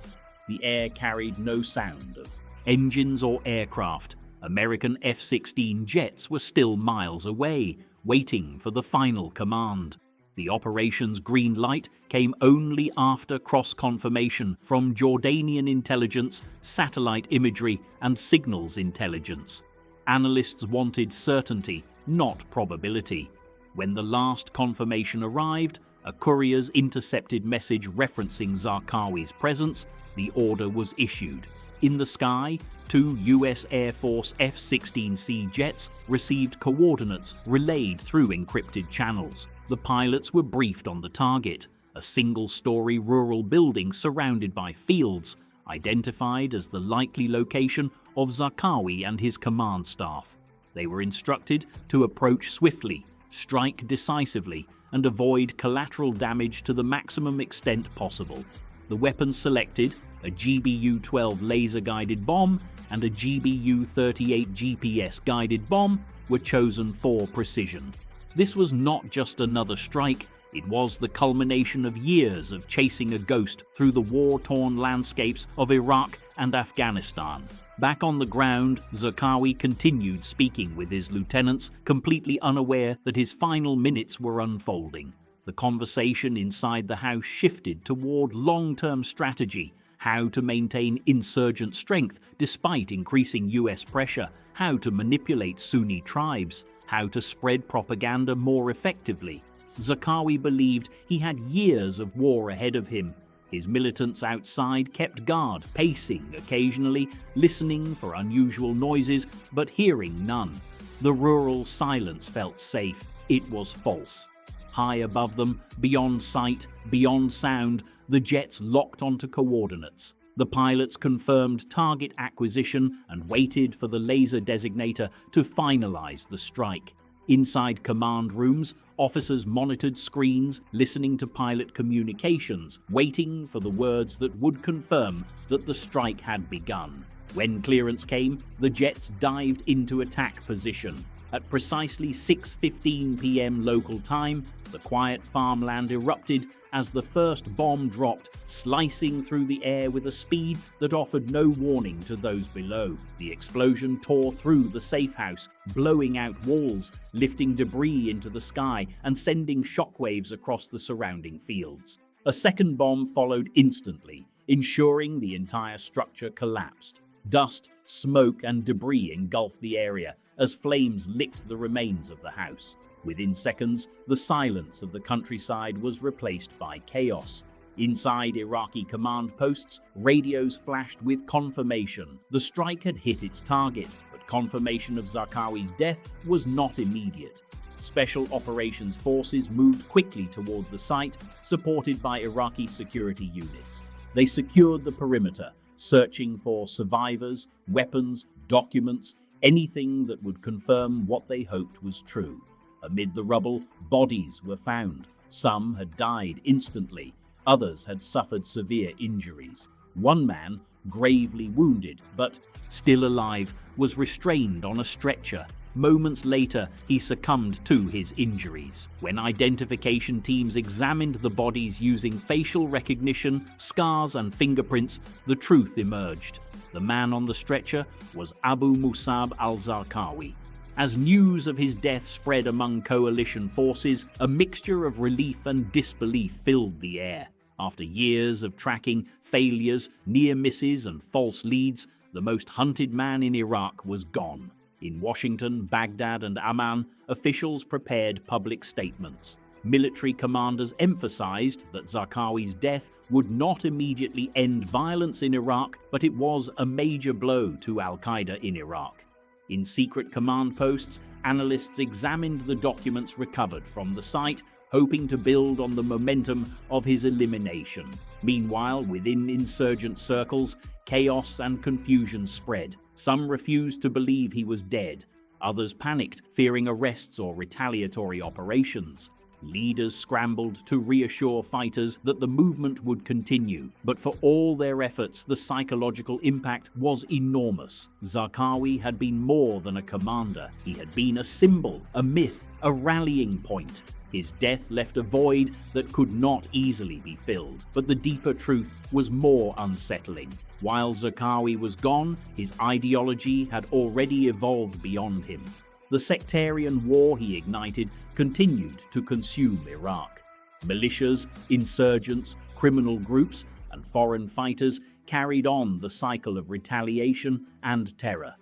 The air carried no sound of engines or aircraft. American F-16 jets were still miles away, waiting for the final command. The operation's green light came only after cross-confirmation from Jordanian intelligence, satellite imagery, and signals intelligence. Analysts wanted certainty, not probability. When the last confirmation arrived, a courier's intercepted message referencing Zarqawi's presence, the order was issued. In the sky, 2 U.S. Air Force F-16C jets received coordinates relayed through encrypted channels. The pilots were briefed on the target, a single-story rural building surrounded by fields, identified as the likely location of Zarqawi and his command staff. They were instructed to approach swiftly, strike decisively, and avoid collateral damage to the maximum extent possible. The weapons selected, a GBU-12 laser-guided bomb and a GBU-38 GPS-guided bomb, were chosen for precision. This was not just another strike, it was the culmination of years of chasing a ghost through the war-torn landscapes of Iraq and Afghanistan. Back on the ground, Zarqawi continued speaking with his lieutenants, completely unaware that his final minutes were unfolding. The conversation inside the house shifted toward long-term strategy, how to maintain insurgent strength despite increasing US pressure, how to manipulate Sunni tribes, how to spread propaganda more effectively. Zarqawi believed he had years of war ahead of him. His militants outside kept guard, pacing occasionally, listening for unusual noises, but hearing none. The rural silence felt safe. It was false. High above them, beyond sight, beyond sound, the jets locked onto coordinates. The pilots confirmed target acquisition and waited for the laser designator to finalize the strike. Inside command rooms, officers monitored screens, listening to pilot communications, waiting for the words that would confirm that the strike had begun. When clearance came, the jets dived into attack position. At precisely 6:15 p.m. local time, the quiet farmland erupted as the first bomb dropped, slicing through the air with a speed that offered no warning to those below. The explosion tore through the safe house, blowing out walls, lifting debris into the sky, and sending shockwaves across the surrounding fields. A second bomb followed instantly, ensuring the entire structure collapsed. Dust, smoke, and debris engulfed the area as flames licked the remains of the house. Within seconds, the silence of the countryside was replaced by chaos. Inside Iraqi command posts, radios flashed with confirmation. The strike had hit its target, but confirmation of Zarqawi's death was not immediate. Special operations forces moved quickly toward the site, supported by Iraqi security units. They secured the perimeter, searching for survivors, weapons, documents, anything that would confirm what they hoped was true. Amid the rubble, bodies were found. Some had died instantly. Others had suffered severe injuries. One man, gravely wounded but still alive, was restrained on a stretcher. Moments later, he succumbed to his injuries. When identification teams examined the bodies using facial recognition, scars, and fingerprints, the truth emerged. The man on the stretcher was Abu Musab al-Zarqawi. As news of his death spread among coalition forces, a mixture of relief and disbelief filled the air. After years of tracking failures, near misses, and false leads, the most hunted man in Iraq was gone. In Washington, Baghdad, and Amman, officials prepared public statements. Military commanders emphasized that Zarqawi's death would not immediately end violence in Iraq, but it was a major blow to al-Qaeda in Iraq. In secret command posts, analysts examined the documents recovered from the site, hoping to build on the momentum of his elimination. Meanwhile, within insurgent circles, chaos and confusion spread. Some refused to believe he was dead. Others panicked, fearing arrests or retaliatory operations. Leaders scrambled to reassure fighters that the movement would continue, but for all their efforts, the psychological impact was enormous. Zarqawi had been more than a commander. He had been a symbol, a myth, a rallying point. His death left a void that could not easily be filled, but the deeper truth was more unsettling. While Zarqawi was gone, his ideology had already evolved beyond him. The sectarian war he ignited continued to consume Iraq. Militias, insurgents, criminal groups, and foreign fighters carried on the cycle of retaliation and terror.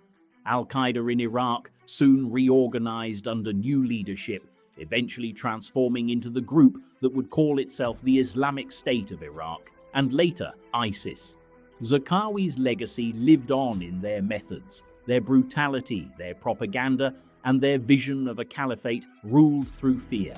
Al-Qaeda in Iraq soon reorganized under new leadership, eventually transforming into the group that would call itself the Islamic State of Iraq, and later ISIS. Zarqawi's legacy lived on in their methods, their brutality, their propaganda, and their vision of a caliphate ruled through fear.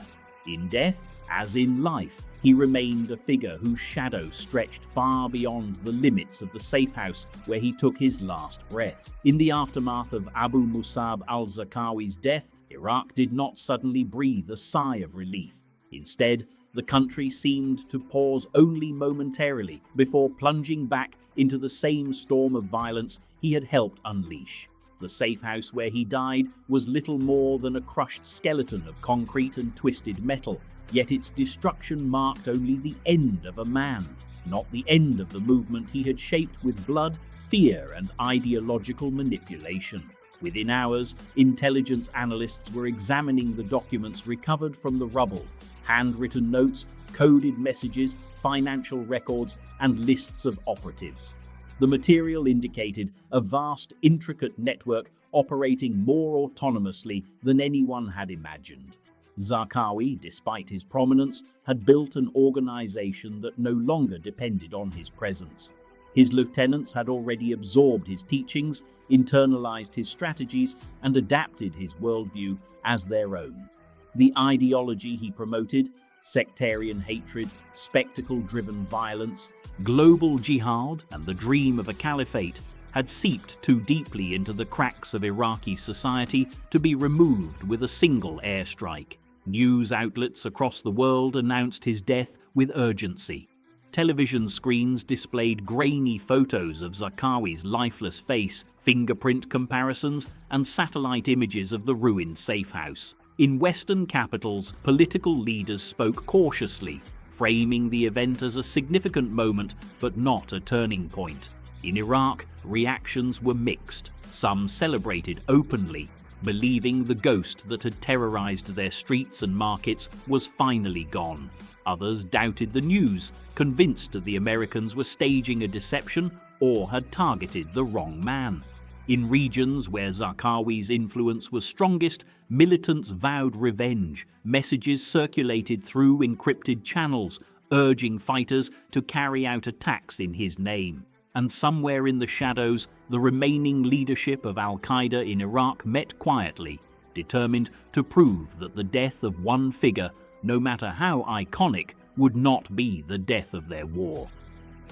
In death, as in life, he remained a figure whose shadow stretched far beyond the limits of the safe house where he took his last breath. In the aftermath of Abu Musab al-Zarqawi's death, Iraq did not suddenly breathe a sigh of relief. Instead, the country seemed to pause only momentarily before plunging back into the same storm of violence he had helped unleash. The safe house where he died was little more than a crushed skeleton of concrete and twisted metal, yet its destruction marked only the end of a man, not the end of the movement he had shaped with blood, fear, and ideological manipulation. Within hours, intelligence analysts were examining the documents recovered from the rubble: handwritten notes, coded messages, financial records, and lists of operatives. The material indicated a vast, intricate network operating more autonomously than anyone had imagined. Zarqawi, despite his prominence, had built an organization that no longer depended on his presence. His lieutenants had already absorbed his teachings, internalized his strategies, and adapted his worldview as their own. The ideology he promoted, sectarian hatred, spectacle-driven violence, global jihad, and the dream of a caliphate, had seeped too deeply into the cracks of Iraqi society to be removed with a single airstrike. News outlets across the world announced his death with urgency. Television screens displayed grainy photos of Zarqawi's lifeless face, fingerprint comparisons, and satellite images of the ruined safe house. In Western capitals, political leaders spoke cautiously, framing the event as a significant moment but not a turning point. In Iraq, reactions were mixed. Some celebrated openly, believing the ghost that had terrorized their streets and markets was finally gone. Others doubted the news, convinced that the Americans were staging a deception or had targeted the wrong man. In regions where Zarqawi's influence was strongest, militants vowed revenge. Messages circulated through encrypted channels, urging fighters to carry out attacks in his name. And somewhere in the shadows, the remaining leadership of al-Qaeda in Iraq met quietly, determined to prove that the death of one figure, no matter how iconic, would not be the death of their war.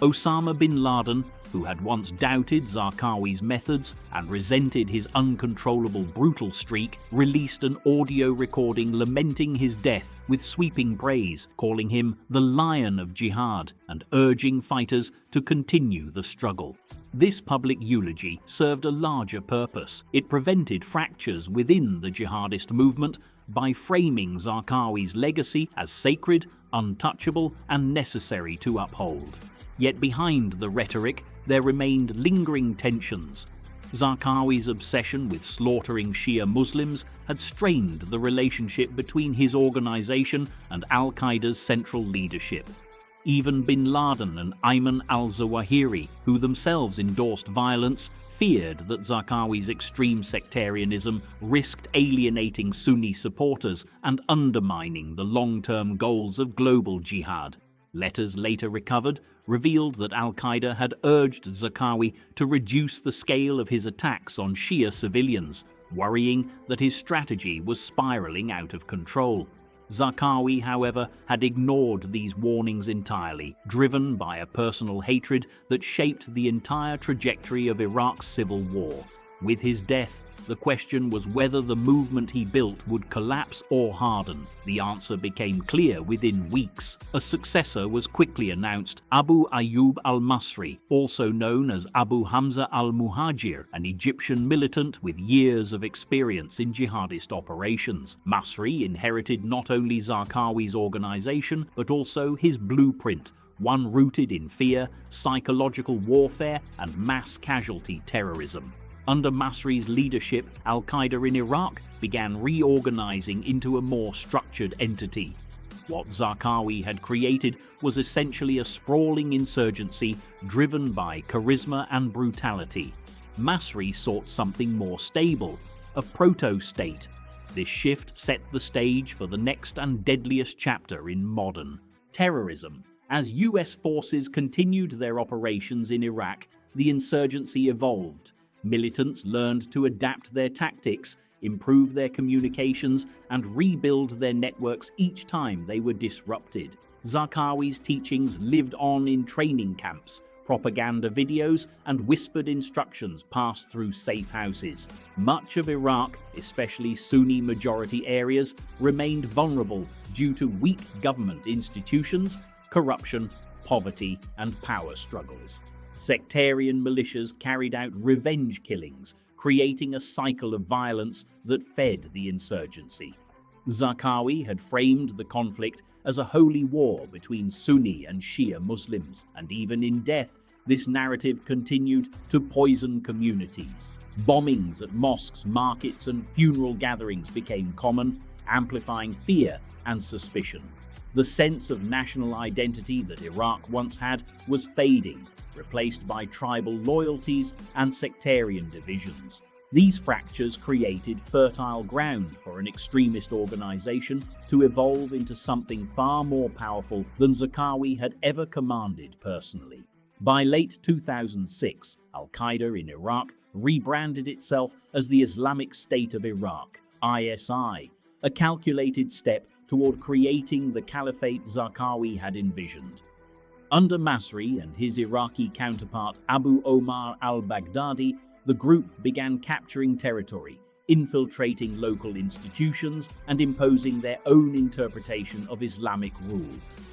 Osama bin Laden, who had once doubted Zarqawi's methods and resented his uncontrollable brutal streak, released an audio recording lamenting his death with sweeping praise, calling him the Lion of Jihad and urging fighters to continue the struggle. This public eulogy served a larger purpose. It prevented fractures within the jihadist movement by framing Zarqawi's legacy as sacred, untouchable, and necessary to uphold. Yet behind the rhetoric, there remained lingering tensions. Zarqawi's obsession with slaughtering Shia Muslims had strained the relationship between his organization and al-Qaeda's central leadership. Even bin Laden and Ayman al-Zawahiri, who themselves endorsed violence, feared that Zarqawi's extreme sectarianism risked alienating Sunni supporters and undermining the long-term goals of global jihad. Letters later recovered revealed that al-Qaeda had urged Zarqawi to reduce the scale of his attacks on Shia civilians, worrying that his strategy was spiraling out of control. Zarqawi, however, had ignored these warnings entirely, driven by a personal hatred that shaped the entire trajectory of Iraq's civil war. With his death, The question was whether the movement he built would collapse or harden. The answer became clear within weeks. A successor was quickly announced, Abu Ayyub al-Masri, also known as Abu Hamza al-Muhajir, an Egyptian militant with years of experience in jihadist operations. Masri inherited not only Zarqawi's organization, but also his blueprint, one rooted in fear, psychological warfare, and mass casualty terrorism. Under Masri's leadership, al-Qaeda in Iraq began reorganizing into a more structured entity. What Zarqawi had created was essentially a sprawling insurgency driven by charisma and brutality. Masri sought something more stable, a proto-state. This shift set the stage for the next and deadliest chapter in modern terrorism. As US forces continued their operations in Iraq, the insurgency evolved. Militants learned to adapt their tactics, improve their communications, and rebuild their networks each time they were disrupted. Zarqawi's teachings lived on in training camps, propaganda videos, and whispered instructions passed through safe houses. Much of Iraq, especially Sunni-majority areas, remained vulnerable due to weak government institutions, corruption, poverty, and power struggles. Sectarian militias carried out revenge killings, creating a cycle of violence that fed the insurgency. Zarqawi had framed the conflict as a holy war between Sunni and Shia Muslims, and even in death, this narrative continued to poison communities. Bombings at mosques, markets, and funeral gatherings became common, amplifying fear and suspicion. The sense of national identity that Iraq once had was fading, replaced by tribal loyalties and sectarian divisions. These fractures created fertile ground for an extremist organization to evolve into something far more powerful than Zarqawi had ever commanded personally. By late 2006, al-Qaeda in Iraq rebranded itself as the Islamic State of Iraq, ISI, a calculated step toward creating the caliphate Zarqawi had envisioned. Under Masri and his Iraqi counterpart Abu Omar al-Baghdadi, the group began capturing territory, infiltrating local institutions, and imposing their own interpretation of Islamic rule.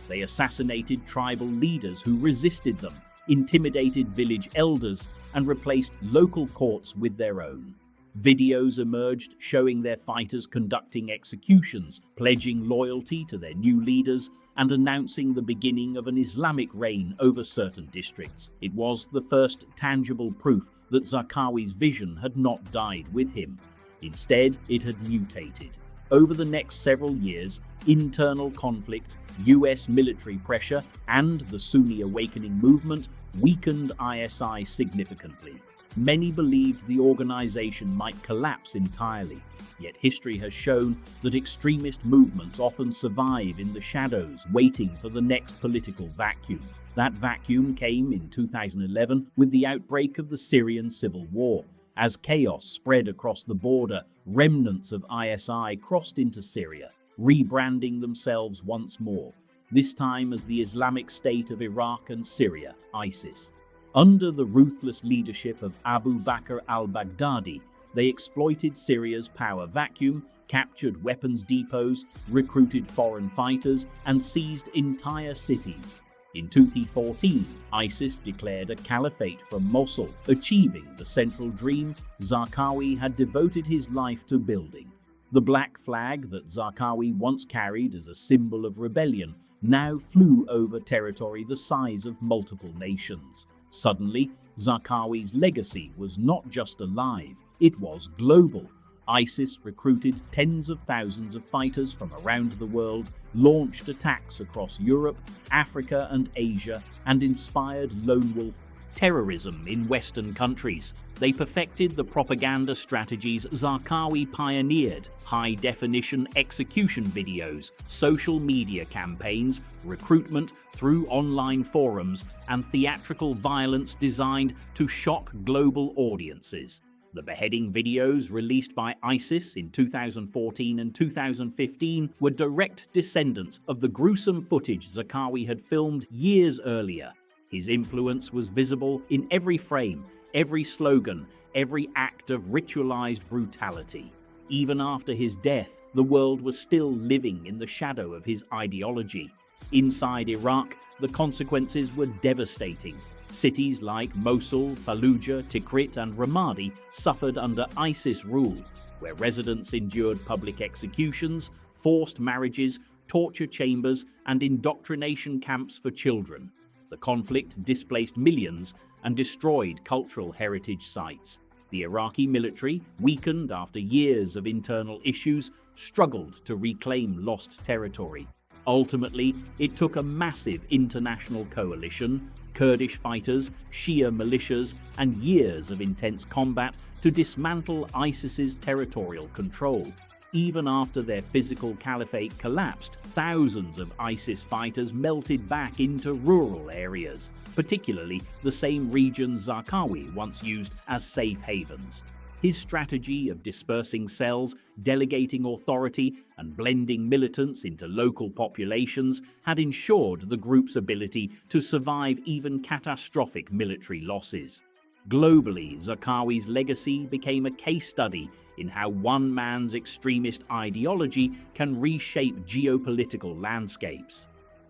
They assassinated tribal leaders who resisted them, intimidated village elders, and replaced local courts with their own. Videos emerged showing their fighters conducting executions, pledging loyalty to their new leaders, and announcing the beginning of an Islamic reign over certain districts. It was the first tangible proof that Zarqawi's vision had not died with him. Instead, it had mutated. Over the next several years, internal conflict, US military pressure, and the Sunni awakening movement weakened ISI significantly. Many believed the organization might collapse entirely, yet history has shown that extremist movements often survive in the shadows, waiting for the next political vacuum. That vacuum came in 2011 with the outbreak of the Syrian civil war. As chaos spread across the border, remnants of ISI crossed into Syria, rebranding themselves once more, this time as the Islamic State of Iraq and Syria, ISIS. Under the ruthless leadership of Abu Bakr al-Baghdadi, they exploited Syria's power vacuum, captured weapons depots, recruited foreign fighters, and seized entire cities. In 2014, ISIS declared a caliphate from Mosul, achieving the central dream Zarqawi had devoted his life to building. The black flag that Zarqawi once carried as a symbol of rebellion now flew over territory the size of multiple nations. Suddenly, Zarqawi's legacy was not just alive, it was global. ISIS recruited tens of thousands of fighters from around the world, launched attacks across Europe, Africa, and Asia, and inspired lone wolf terrorism in Western countries. They perfected the propaganda strategies Zarqawi pioneered: high-definition execution videos, social media campaigns, recruitment through online forums, and theatrical violence designed to shock global audiences. The beheading videos released by ISIS in 2014 and 2015 were direct descendants of the gruesome footage Zarqawi had filmed years earlier. His influence was visible in every frame, every slogan, every act of ritualized brutality. Even after his death, the world was still living in the shadow of his ideology. Inside Iraq, the consequences were devastating. Cities like Mosul, Fallujah, Tikrit, and Ramadi suffered under ISIS rule, where residents endured public executions, forced marriages, torture chambers, and indoctrination camps for children. The conflict displaced millions and destroyed cultural heritage sites. The Iraqi military, weakened after years of internal issues, struggled to reclaim lost territory. Ultimately, it took a massive international coalition, Kurdish fighters, Shia militias, and years of intense combat to dismantle ISIS's territorial control. Even after their physical caliphate collapsed, thousands of ISIS fighters melted back into rural areas, particularly the same regions Zarqawi once used as safe havens. His strategy of dispersing cells, delegating authority, and blending militants into local populations had ensured the group's ability to survive even catastrophic military losses. Globally, Zarqawi's legacy became a case study in how one man's extremist ideology can reshape geopolitical landscapes.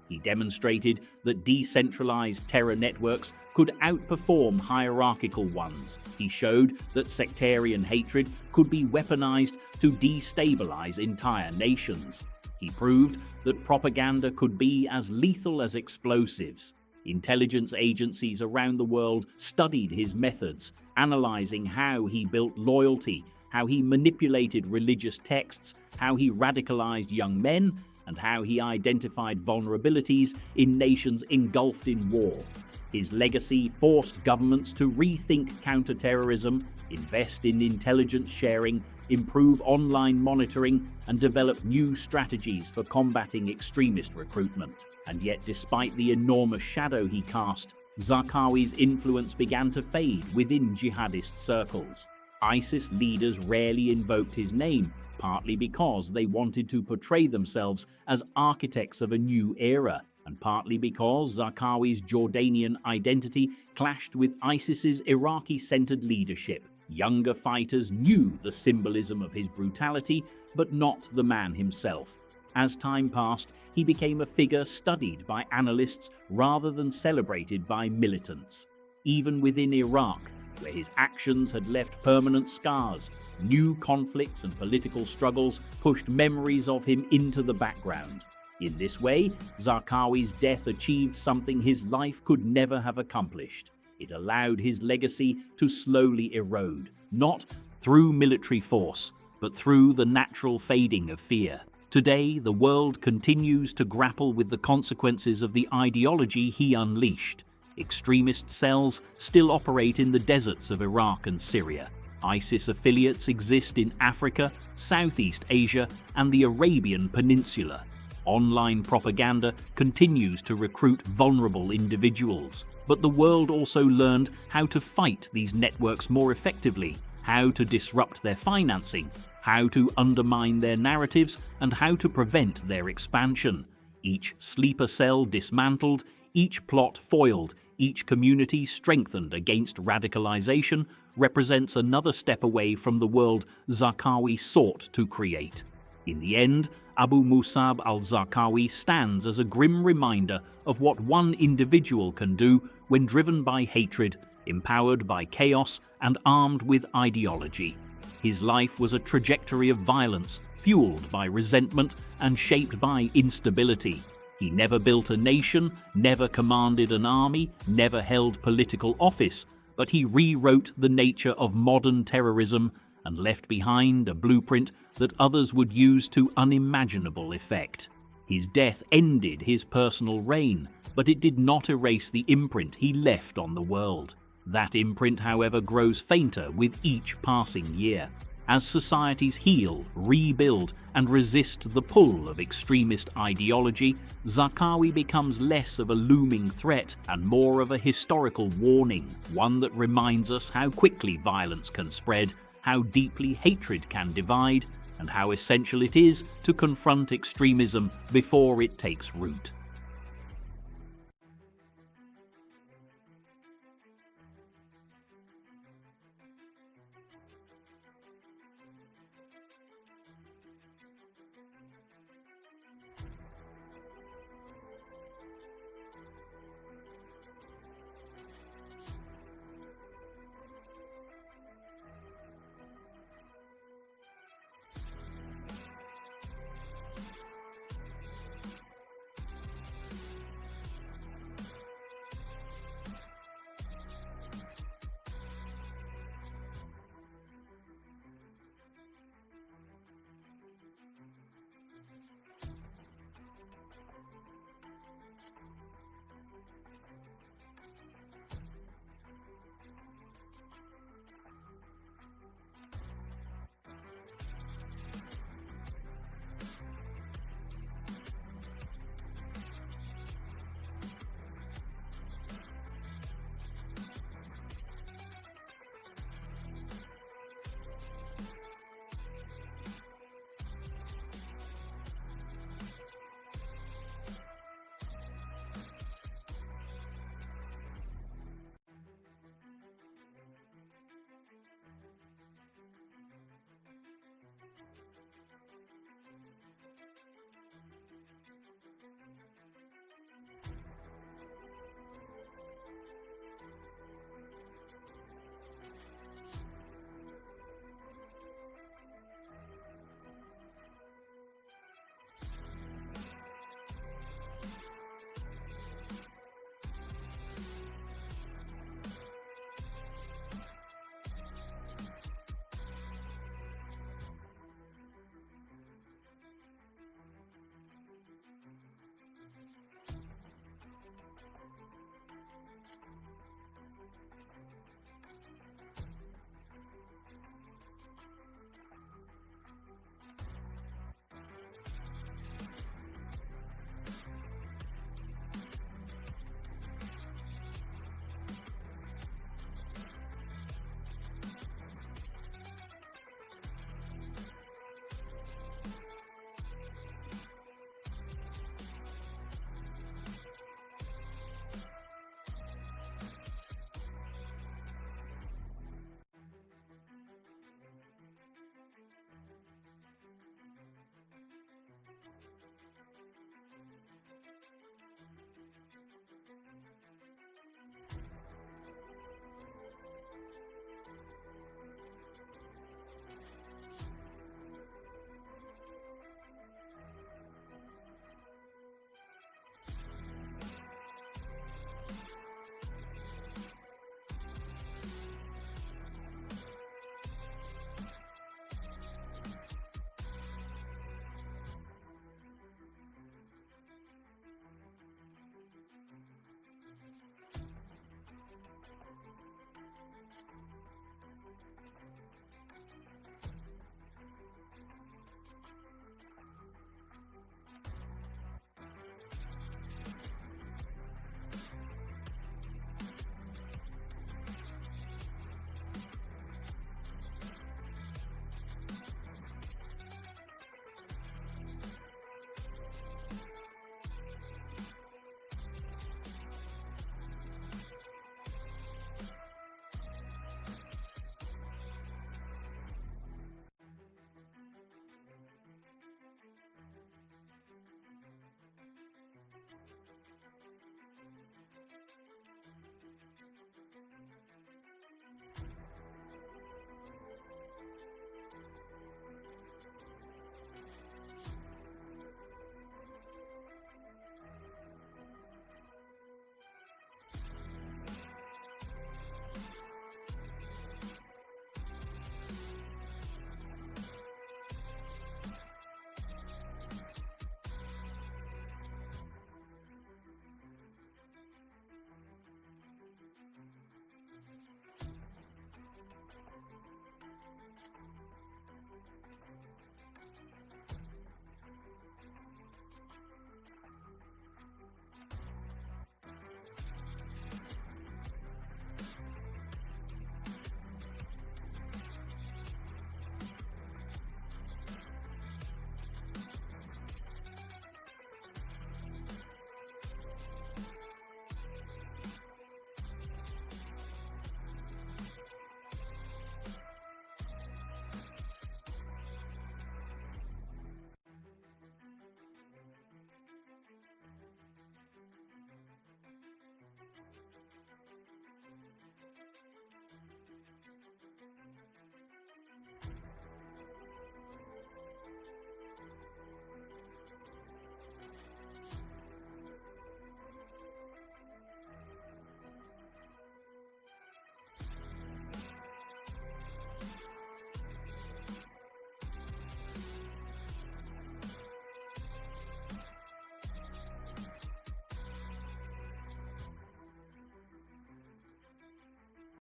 He demonstrated that decentralized terror networks could outperform hierarchical ones. He showed that sectarian hatred could be weaponized to destabilize entire nations. He proved that propaganda could be as lethal as explosives. Intelligence agencies around the world studied his methods, analyzing how he built loyalty, how he manipulated religious texts, how he radicalized young men, and how he identified vulnerabilities in nations engulfed in war. His legacy forced governments to rethink counterterrorism, invest in intelligence sharing, improve online monitoring, and develop new strategies for combating extremist recruitment. And yet, despite the enormous shadow he cast, Zarqawi's influence began to fade within jihadist circles. ISIS leaders rarely invoked his name, partly because they wanted to portray themselves as architects of a new era, and partly because Zarqawi's Jordanian identity clashed with ISIS's Iraqi-centered leadership. Younger fighters knew the symbolism of his brutality, but not the man himself. As time passed, he became a figure studied by analysts rather than celebrated by militants. Even within Iraq, where his actions had left permanent scars, new conflicts and political struggles pushed memories of him into the background. In this way, Zarqawi's death achieved something his life could never have accomplished. It allowed his legacy to slowly erode, not through military force, but through the natural fading of fear. Today, the world continues to grapple with the consequences of the ideology he unleashed. Extremist cells still operate in the deserts of Iraq and Syria. ISIS affiliates exist in Africa, Southeast Asia, and the Arabian Peninsula. Online propaganda continues to recruit vulnerable individuals, but the world also learned how to fight these networks more effectively, how to disrupt their financing, how to undermine their narratives, and how to prevent their expansion. Each sleeper cell dismantled, each plot foiled, each community strengthened against radicalization represents another step away from the world Zarqawi sought to create. In the end, Abu Musab al-Zarqawi stands as a grim reminder of what one individual can do when driven by hatred, empowered by chaos, and armed with ideology. His life was a trajectory of violence, fueled by resentment and shaped by instability. He never built a nation, never commanded an army, never held political office, but he rewrote the nature of modern terrorism and left behind a blueprint that others would use to unimaginable effect. His death ended his personal reign, but it did not erase the imprint he left on the world. That imprint, however, grows fainter with each passing year. As societies heal, rebuild, and resist the pull of extremist ideology, Zarqawi becomes less of a looming threat and more of a historical warning, one that reminds us how quickly violence can spread, how deeply hatred can divide, and how essential it is to confront extremism before it takes root.